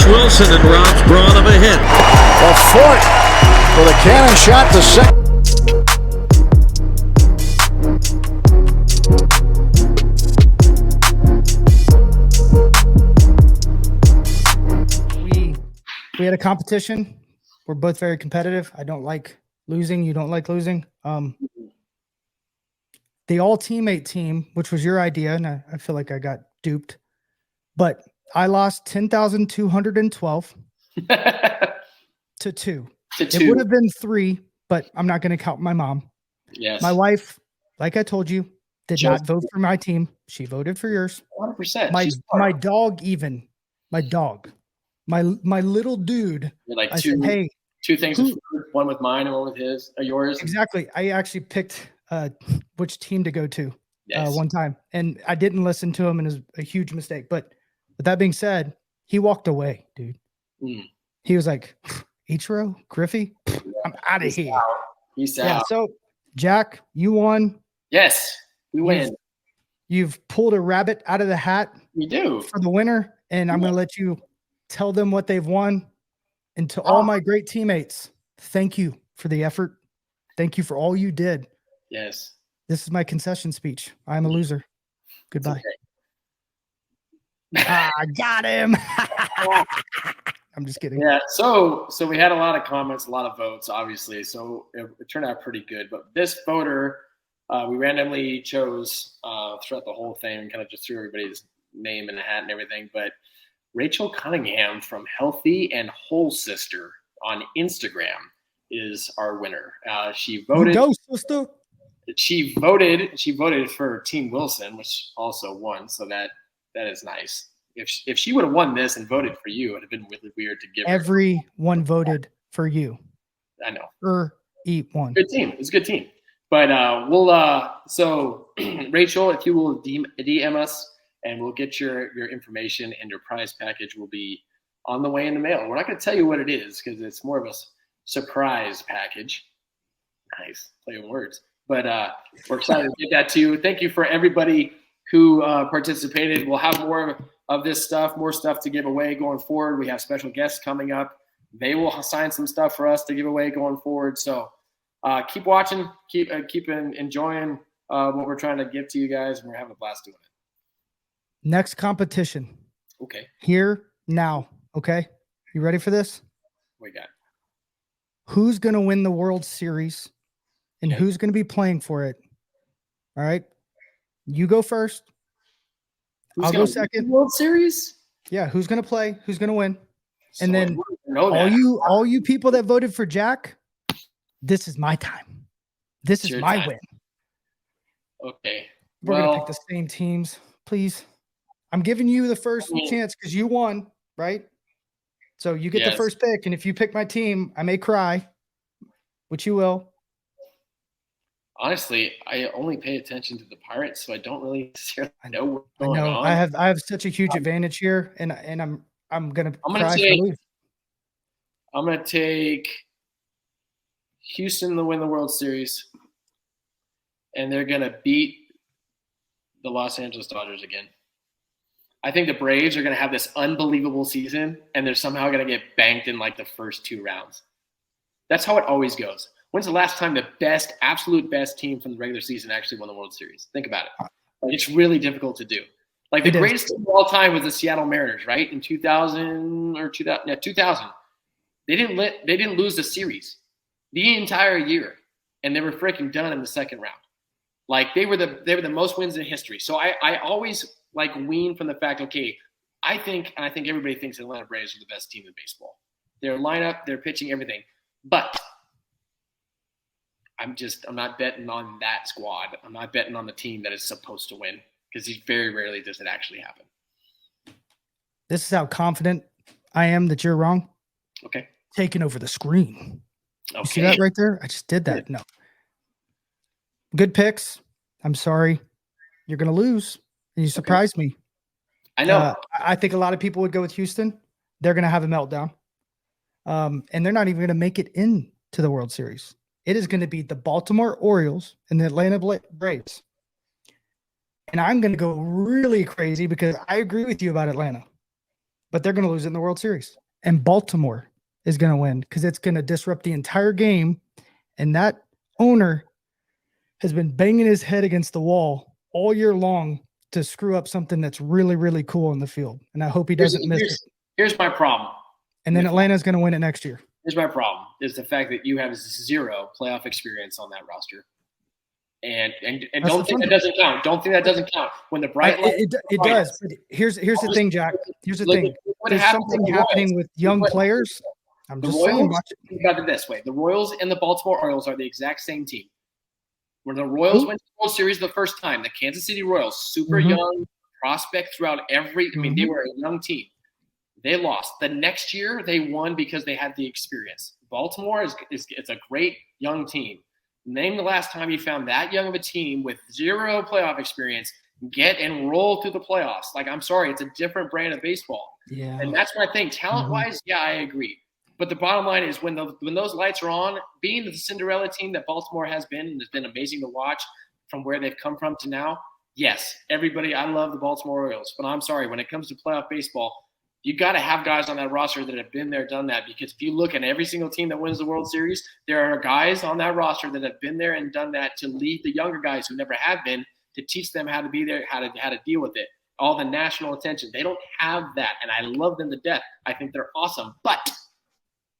Wilson and robs Braun of a hit. The Fort with a cannon shot to second. We had a competition. We're both very competitive. I don't like losing. You don't like losing. The all teammate team, which was your idea, and I feel like I got duped, but I lost 10,212 to 2. It would have been 3, but I'm not going to count my mom. Yes. My wife, like I told you, did not vote for my team. She voted for yours. 100%. My dog, even my dog, my little dude. You're like I said, hey, 2 things of food, one with mine and one with his or yours. Exactly. I actually picked which team to go to Yes. one time, and I didn't listen to him, and it was a huge mistake. But with that being said, he walked away, dude. He was like, Ichiro, Griffey, I'm out of here. He's out. So, Jack, you won. Yes, we win. You've pulled a rabbit out of the hat. We do. For the winner, and I'm going to let you tell them what they've won. And to all my great teammates, thank you for the effort. Thank you for all you did. Yes. This is my concession speech. I'm a loser. Goodbye. Okay. I got him. I'm just kidding. Yeah. So we had a lot of comments, a lot of votes, obviously. So it turned out pretty good. But this voter, we randomly chose throughout the whole thing and kind of just threw everybody's name in the hat and everything. But Rachel Cunningham from Healthy and Whole Sister on Instagram is our winner. She voted. Go, sister. She voted for Team Wilson, which also won. So that is nice. If she would have won this and voted for you, it would have been really weird to give everyone voted for you. I know. Eat one. Good team. It's a good team. But so Rachel, if you will DM us, and we'll get your information, and your prize package will be on the way in the mail. We're not going to tell you what it is because it's more of a surprise package. Nice play on words. But we're excited to get that to you. Thank you for everybody who participated. We'll have more of this stuff, more stuff to give away going forward. We have special guests coming up. They will sign some stuff for us to give away going forward. So keep watching, keep enjoying what we're trying to give to you guys. And we're having a blast doing it. Next competition. Okay. Here, now. Okay. You ready for this? We got. Who's going to win the World Series and who's going to be playing for it? All right. You go first. I'll go second. World Series? Yeah. Who's going to play? Who's going to win? So and then all you people that voted for Jack, this is my time. This is my win. Okay. We're going to pick the same teams, please. I'm giving you the first chance because you won, right? So you get the first pick, and if you pick my team, I may cry, which you will. Honestly, I only pay attention to the Pirates, so I don't really know what's going on. I have such a huge advantage here, and I'm gonna cry. I'm gonna take Houston to win the World Series, and they're gonna beat the Los Angeles Dodgers again. I think the Braves are going to have this unbelievable season, and they're somehow going to get banked in like the first 2 rounds. That's how it always goes. When's the last time the absolute best team from the regular season actually won the World Series? Think about it. Like, it's really difficult to do. Like the greatest team of all time was the Seattle Mariners, right? In 2000. They didn't lose the series the entire year, and they were freaking done in the second round. Like they were the most wins in history. So I always wean from the fact, okay, I think everybody thinks the Atlanta Braves are the best team in baseball. Their lineup, their pitching, everything. But I'm not betting on that squad. I'm not betting on the team that is supposed to win because very rarely does it actually happen. This is how confident I am that you're wrong. Okay. Taking over the screen. Okay. You see that right there? I just did that. No. Good picks. I'm sorry. You're going to lose. You surprised me. I know. I think a lot of people would go with Houston. They're going to have a meltdown. And they're not even going to make it into the World Series. It is going to be the Baltimore Orioles and the Atlanta Braves. And I'm going to go really crazy because I agree with you about Atlanta. but they're going to lose it in the World Series. And Baltimore is going to win because it's going to disrupt the entire game. And that owner has been banging his head against the wall all year long to screw up something that's really, really cool in the field. And I hope he doesn't miss it. Here's my problem. And then Atlanta's going to win it next year. Here's my problem is the fact that you have 0 playoff experience on that roster. And don't think that doesn't count. Don't think that doesn't count. When the bright light it does. But here's the thing, Jack. Here's the thing. There's something happening with young players. I'm just saying. Think about it this way. The Royals and the Baltimore Orioles are the exact same team. When the Royals went to the World Series the first time, the Kansas City Royals, super young prospect throughout every – I mean, they were a young team. They lost. The next year, they won because they had the experience. Baltimore is a great young team. Name the last time you found that young of a team with 0 playoff experience get and roll through the playoffs. Like, I'm sorry, it's a different brand of baseball. Yeah. And that's my thing. Talent-wise, yeah, I agree. But the bottom line is when those lights are on, being the Cinderella team that Baltimore has been, and it's been amazing to watch from where they've come from to now, yes, everybody, I love the Baltimore Orioles. But I'm sorry, when it comes to playoff baseball, you got to have guys on that roster that have been there, done that. Because if you look at every single team that wins the World Series, there are guys on that roster that have been there and done that to lead the younger guys who never have been, to teach them how to be there, how to deal with it. All the national attention. They don't have that, and I love them to death. I think they're awesome. But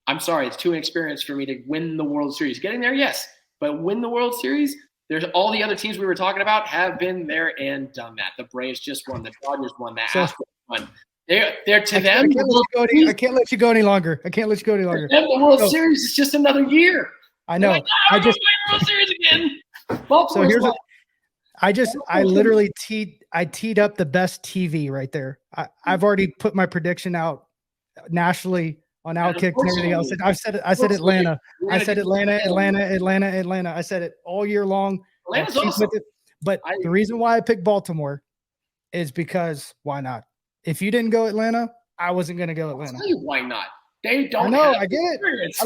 I'm sorry, it's too inexperienced for me to win the World Series. Getting there, yes. But win the World Series, there's all the other teams we were talking about have been there and done that. The Braves just won. The Dodgers won. The Astros won. They're to them. I can't let you go any longer. I can't let you go any longer. To them, the World Series is just another year. I know. Like, I just World Series again. So here's I literally teed up the best TV right there. I've already put my prediction out nationally on Outkick and everything else. I said Atlanta. I said Atlanta. I said it all year long. Atlanta's awesome. But the reason why I picked Baltimore is because why not? If you didn't go Atlanta, I wasn't going to go Atlanta. I'll tell you why not. They don't. I know. I get it. I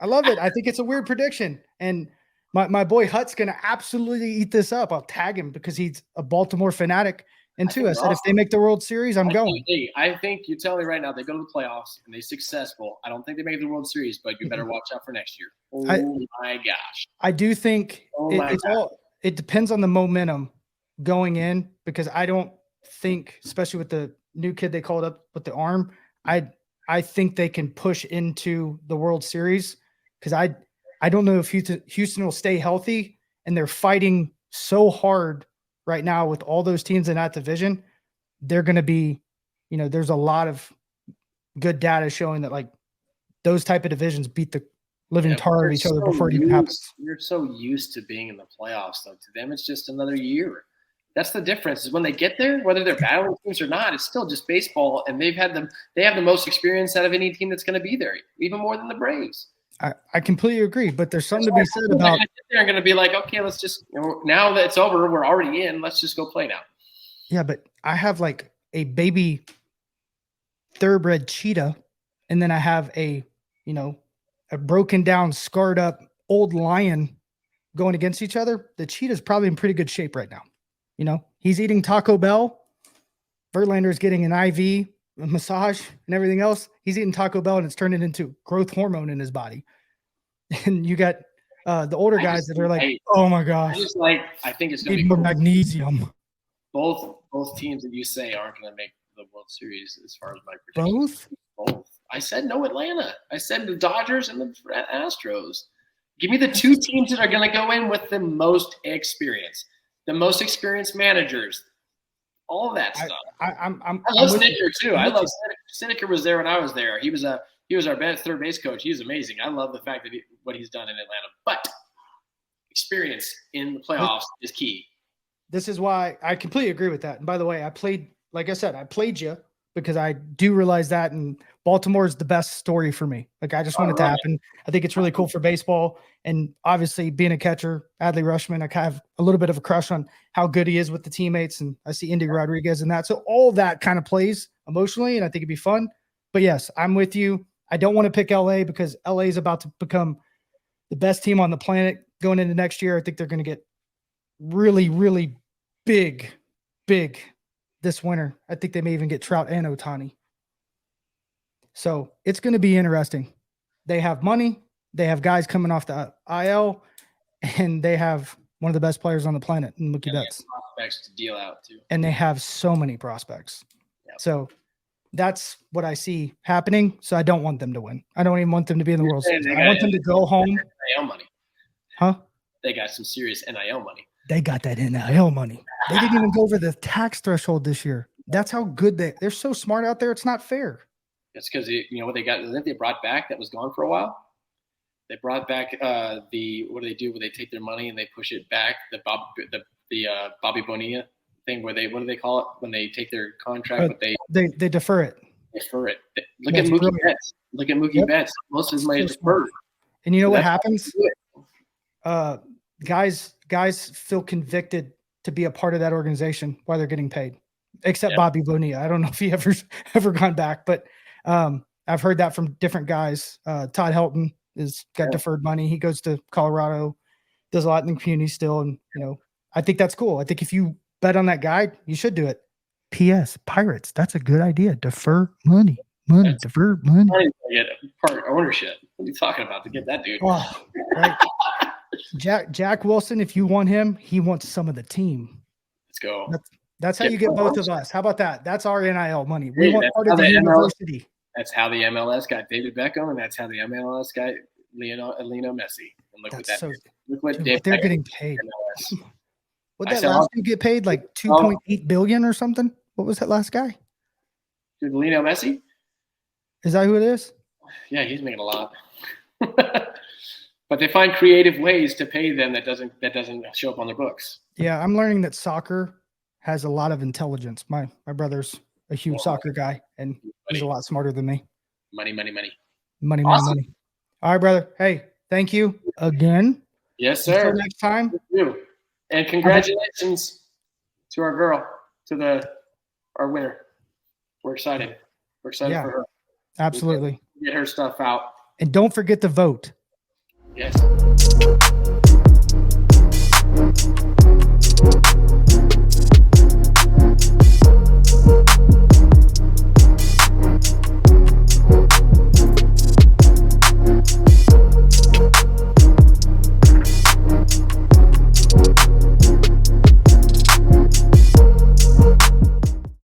love it. I think it's a weird prediction. And my boy Hutt's going to absolutely eat this up. I'll tag him because he's a Baltimore fanatic. And I said, if they make the World Series, I'm going. I think you're telling me right now they go to the playoffs and they're successful. I don't think they make the World Series, but you better watch out for next year. Oh my gosh. I do think it depends on the momentum going in, because I don't think, especially with the new kid they called up with the arm, I think they can push into the World Series, because I don't know if Houston will stay healthy, and they're fighting so hard right now with all those teams in that division. They're going to be, there's a lot of good data showing that like those type of divisions beat the living tar of each other before it even happens. You're so used to being in the playoffs, though. To them, it's just another year. That's the difference. Is when they get there, whether they're battling teams or not, it's still just baseball, and they have the most experience out of any team that's going to be there, even more than the Braves. I completely agree, but there's something to be said about. They're going to be like, okay, let's just now that it's over, we're already in. Let's just go play now. Yeah, but I have like a baby thoroughbred cheetah, and then I have a broken down, scarred up old lion going against each other. The cheetah's probably in pretty good shape right now. He's eating Taco Bell. Verlander's getting an IV, a massage, and everything else. He's eating Taco Bell, and it's turning into growth hormone in his body. And you got the older guys that are like, oh my gosh. I think it's going to be more magnesium. Both teams that you say aren't going to make the World Series as far as my prediction. Both. I said no Atlanta. I said the Dodgers and the Astros. Give me the two teams that are going to go in with the most experience, the most experienced managers, all that stuff. I love Snicker too. I love Snicker was there when I was there. He was our best third base coach. He's amazing. I love the fact that what he's done in Atlanta. But experience in the playoffs is key. This is why I completely agree with that. And by the way, I played you because I do realize that, and Baltimore is the best story for me. Like, I just want it to happen. I think it's really cool for baseball. And obviously being a catcher, Adley Rutschman, I kind of have a little bit of a crush on how good he is with the teammates. And I see Indy Rodriguez and that. So all that kind of plays emotionally, and I think it'd be fun. But yes, I'm with you. I don't want to pick LA because LA is about to become the best team on the planet going into next year. I think they're going to get really, really big this winter. I think they may even get Trout and Ohtani. So it's going to be interesting. They have money. They have guys coming off the IL, and they have one of the best players on the planet in Mookie Betts. Prospects to deal out too. And they have so many prospects. Yep. So that's what I see happening. So I don't want them to win. I don't even want them to be in the World Series. I want them to go home. NIL money. Huh? They got some serious NIL money. They got that NIL money. They didn't even go over the tax threshold this year. That's how good they're so smart out there. It's not fair. It's because what they got. I think they brought back that was gone for a while. They brought back what do they do? Where they take their money and they push it back. The Bobby Bonilla thing, where what do they call it when they take their contract? But they defer it. Defer it. Look at Mookie Betts. Look at Mookie Betts. Most of his money is deferred. And you know what happens? Guys feel convicted to be a part of that organization while they're getting paid. Except Bobby Bonilla. I don't know if he ever gone back, but I've heard that from different guys. Todd Helton got deferred money. He goes to Colorado, does a lot in the community still, and I think that's cool. I think if you bet on that guy, you should do it. P.S. Pirates, that's a good idea. Defer money, defer money. Get part ownership. What are you talking about to get that dude? Oh, right. Jack Wilson, if you want him, he wants some of the team. Let's go. That's how you get both of us. How about that? That's our NIL money. We want part of the university. That's how the MLS got David Beckham, and that's how the MLS got Lionel Messi. And look what they're getting paid. What that last dude get paid? Like $2.8 billion or something? What was that last guy? Dude, Lionel Messi? Is that who it is? Yeah, he's making a lot. But they find creative ways to pay them that doesn't show up on their books. Yeah, I'm learning that soccer has a lot of intelligence. My brother's a huge soccer guy, and he's a lot smarter than me. Money. Awesome. Money. All right, brother. Hey, thank you again. Yes, sir. Until next time. Thank you. And congratulations to our girl, to our winner. We're excited. We're excited for her. Absolutely. Get her stuff out. And don't forget to vote. Yes.